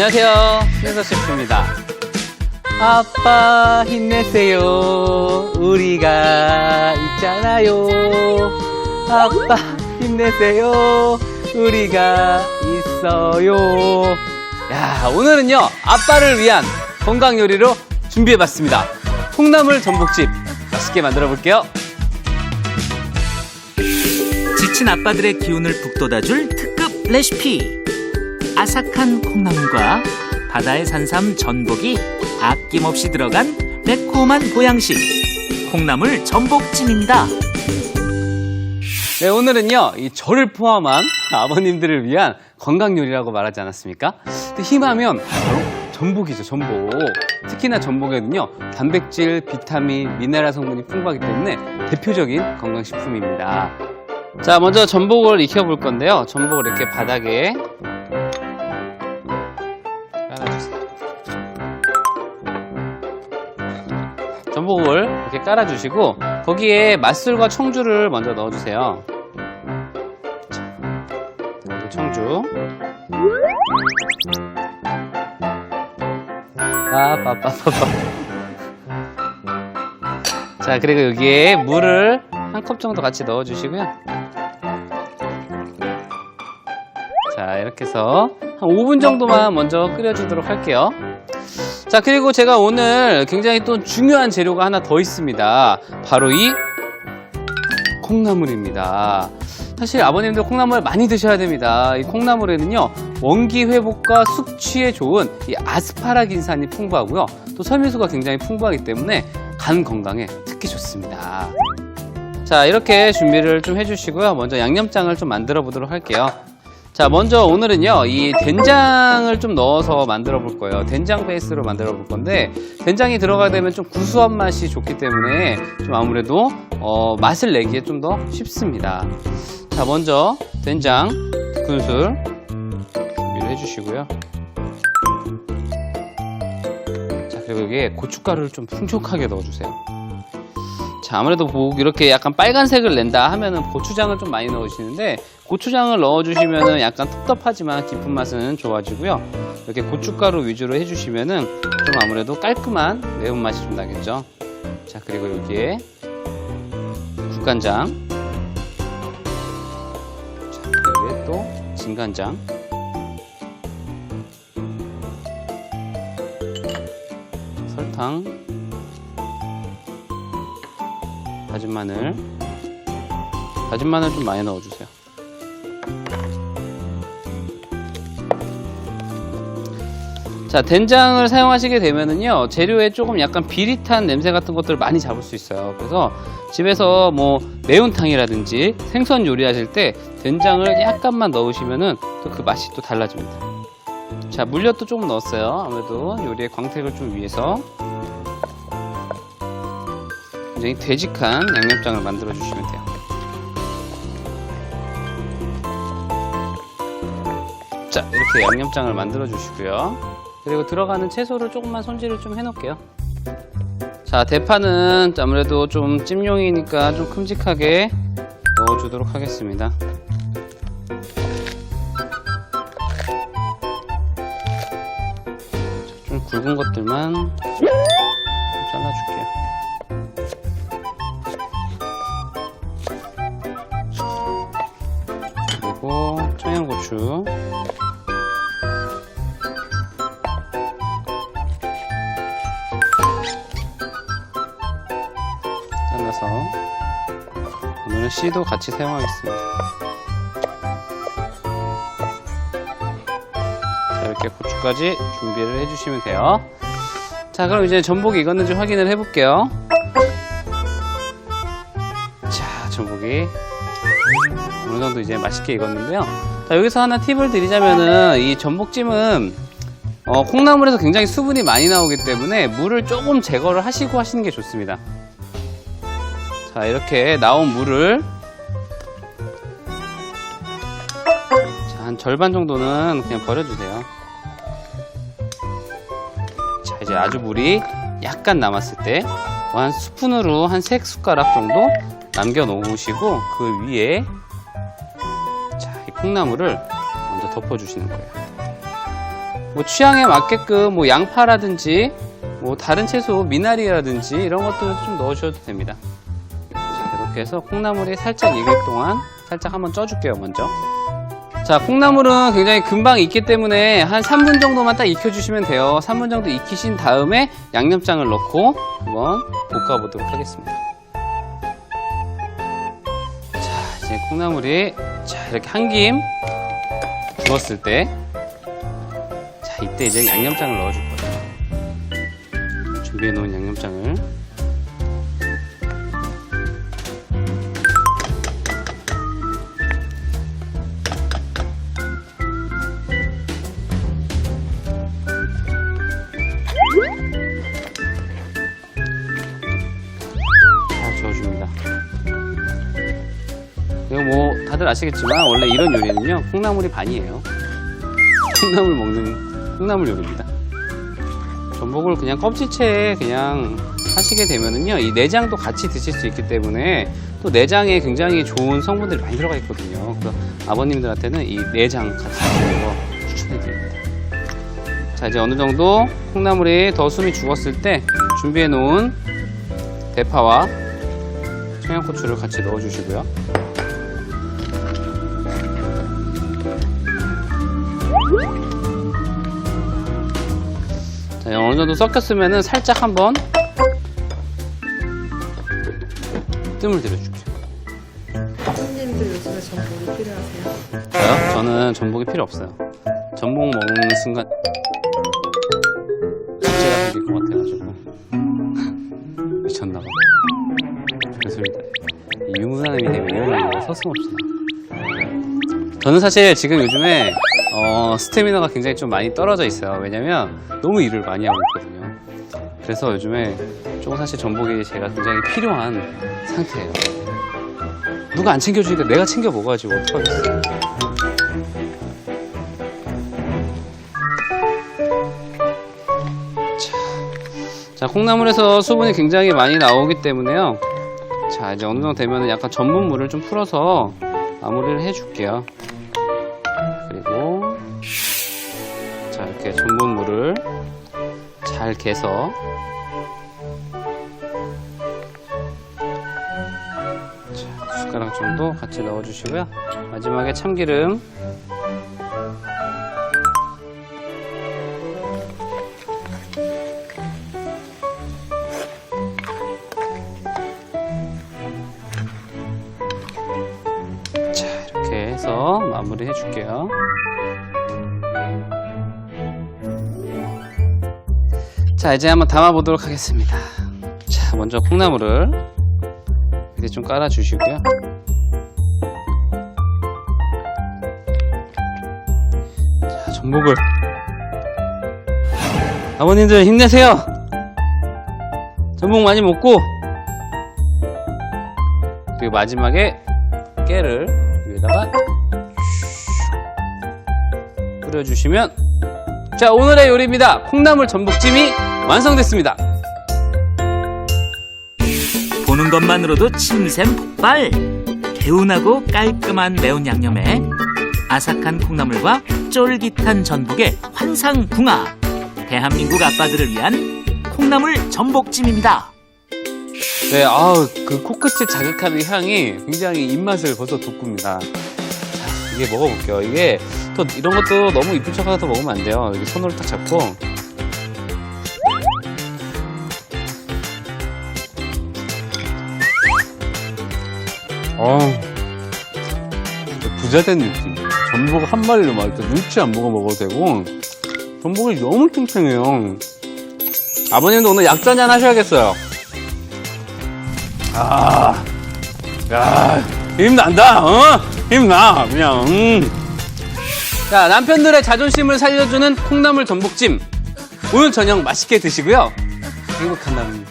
안녕하세요, 신현석 셰프입니다. 아빠 힘내세요, 우리가 있잖아요. 아빠 힘내세요, 우리가 있어요. 야, 오늘은요 아빠를 위한 건강 요리로 준비해봤습니다. 콩나물 전복집 맛있게 만들어 볼게요. 지친 아빠들의 기운을 북돋아줄 특급 레시피. 아삭한 콩나물과 바다의 산삼 전복이 아낌없이 들어간 매콤한 보양식 콩나물 전복찜입니다. 네, 오늘은요 이 저를 포함한 아버님들을 위한 건강 요리라고 말하지 않았습니까? 힘하면 바로 전복이죠, 전복. 특히나 전복에는요 단백질, 비타민, 미네랄 성분이 풍부하기 때문에 대표적인 건강식품입니다. 자, 먼저 전복을 익혀볼 건데요. 전복을 이렇게 바닥에 깔아주세요. 전복을 이렇게 깔아주시고 거기에 맛술과 청주를 먼저 넣어주세요. 자, 청주. 자, 그리고 여기에 물을 한 컵 정도 같이 넣어주시고요. 자, 이렇게 해서 한 5분 정도만 먼저 끓여주도록 할게요. 자, 그리고 제가 오늘 굉장히 또 중요한 재료가 하나 더 있습니다. 바로 이 콩나물입니다. 사실 아버님들 콩나물 많이 드셔야 됩니다. 이 콩나물에는요 원기 회복과 숙취에 좋은 이 아스파라긴산이 풍부하고요, 또 섬유소가 굉장히 풍부하기 때문에 간 건강에 특히 좋습니다. 자, 이렇게 준비를 좀 해주시고요. 먼저 양념장을 좀 만들어 보도록 할게요. 자, 먼저 오늘은요 이 된장을 좀 넣어서 만들어 볼 거예요. 된장 베이스로 만들어 볼 건데, 된장이 들어가게 되면 좀 구수한 맛이 좋기 때문에 좀 아무래도 맛을 내기에 좀 더 쉽습니다. 자, 먼저 된장 2큰술 준비를 해주시고요. 자, 그리고 여기에 고춧가루를 좀 풍족하게 넣어주세요. 자, 아무래도 이렇게 약간 빨간색을 낸다 하면은 고추장을 좀 많이 넣으시는데, 고추장을 넣어주시면은 약간 텁텁하지만 깊은 맛은 좋아지고요. 이렇게 고춧가루 위주로 해주시면은 좀 아무래도 깔끔한 매운맛이 좀 나겠죠. 자, 그리고 여기에 국간장, 자, 여기에 또 진간장, 설탕, 다진 마늘 좀 많이 넣어주세요. 자, 된장을 사용하시게 되면은요 재료에 조금 약간 비릿한 냄새 같은 것들을 많이 잡을 수 있어요. 그래서 집에서 뭐 매운탕이라든지 생선 요리하실 때 된장을 약간만 넣으시면은 또 그 맛이 또 달라집니다. 자, 물엿도 조금 넣었어요. 아무래도 요리의 광택을 좀 위해서. 굉장히 되직한 양념장을 만들어 주시면 돼요. 자, 이렇게 양념장을 만들어 주시고요. 그리고 들어가는 채소를 조금만 손질을 좀 해놓을게요. 자, 대파는 아무래도 좀 찜용이니까 좀 큼직하게 넣어주도록 하겠습니다. 자, 좀 굵은 것들만 좀 잘라줄게요. 그리고 청양고추, 잘라서 오늘은 씨도 같이 사용하겠습니다. 자, 이렇게 고추까지 준비를 해주시면 돼요. 자, 그럼 이제 전복이 익었는지 확인을 해볼게요. 자, 전복이 어느 정도 이제 맛있게 익었는데요. 자, 여기서 하나 팁을 드리자면은 이 전복찜은 콩나물에서 굉장히 수분이 많이 나오기 때문에 물을 조금 제거를 하시고 하시는 게 좋습니다. 자, 이렇게 나온 물을 자, 한 절반 정도는 그냥 버려주세요. 자, 이제 아주 물이 약간 남았을 때 한 스푼으로 한 3숟가락 정도 남겨 놓으시고 그 위에 자, 이 콩나물을 먼저 덮어주시는 거예요. 뭐 취향에 맞게끔 뭐 양파라든지 뭐 다른 채소 미나리라든지 이런 것도 좀 넣어주셔도 됩니다. 자, 이렇게 해서 콩나물이 살짝 익을 동안 살짝 한번 쪄줄게요. 먼저. 자, 콩나물은 굉장히 금방 익기 때문에 한 3분 정도만 딱 익혀주시면 돼요. 3분 정도 익히신 다음에 양념장을 넣고 한번 볶아보도록 하겠습니다. 자, 이제 콩나물이 자, 이렇게 한 김 구웠을 때 자, 이때 이제 양념장을 넣어줄 거예요. 준비해 놓은 양념장을 저어줍니다. 이거 뭐 다들 아시겠지만 원래 이런 요리는요 콩나물이 반이에요. 콩나물 먹는 콩나물 요리입니다. 전복을 그냥 껍질채에 그냥 하시게 되면은요 이 내장도 같이 드실 수 있기 때문에 또 내장에 굉장히 좋은 성분들이 많이 들어가 있거든요. 그래서 아버님들한테는 이 내장 같이 드시는 거 추천해드립니다. 자, 이제 어느 정도 콩나물이 더 숨이 죽었을 때 준비해 놓은 대파와 청양고추를 같이 넣어주시고요. 자, 어느 정도 섞였으면은 살짝 한번 뜸을 들여줄게요. 손님도 요즘에 전복이 필요하세요? 저요? 저는 전복이 필요 없어요. 전복 먹는 순간 갑자기 생길 것 같아가지고 미쳤나봐. 죄송합니다. 유부남이 되면 이런 일이 서슴없이 나. 저는 사실 지금 요즘에 스태미너가 굉장히 좀 많이 떨어져 있어요. 왜냐면 너무 일을 많이 하고 있거든요. 그래서 요즘에 조금 사실 전복이 제가 굉장히 필요한 상태예요. 누가 안 챙겨주니까 내가 챙겨 먹어야지 뭐 어떡하겠어요. 자, 콩나물에서 수분이 굉장히 많이 나오기 때문에요. 자, 이제 어느 정도 되면 약간 전분물을 좀 풀어서 마무리를 해줄게요. 그리고 자, 이렇게 전분물을 잘 개서 자, 숟가락 정도 같이 넣어주시고요. 마지막에 참기름 해서 마무리 해줄게요. 자, 이제 한번 담아보도록 하겠습니다. 자, 먼저 콩나물을 이렇게 좀 깔아주시고요. 자, 전복을 아버님들 힘내세요. 전복 많이 먹고 그리고 마지막에 깨를 위에다가 뿌려주시면 자, 오늘의 요리입니다. 콩나물 전복찜이 완성됐습니다. 보는 것만으로도 침샘 폭발! 개운하고 깔끔한 매운 양념에 아삭한 콩나물과 쫄깃한 전복의 환상궁합! 대한민국 아빠들을 위한 콩나물 전복찜입니다. 네, 그 코끝을 자극하는 향이 굉장히 입맛을 벌써 돋굽니다. 자, 이게 먹어볼게요. 이게 또 이런 것도 너무 이쁜 척하다 먹으면 안 돼요. 여기 손으로 딱 잡고. 부자된 느낌. 전복 한 마리를 막 일단 눈치 안 보고 먹어도 되고, 전복이 너무 탱탱해요. 아버님도 오늘 약잔잔 하셔야겠어요. 야, 힘난다, 힘나, 그냥, 자, 남편들의 자존심을 살려주는 콩나물 전복찜. 오늘 저녁 맛있게 드시고요. 행복한 남자.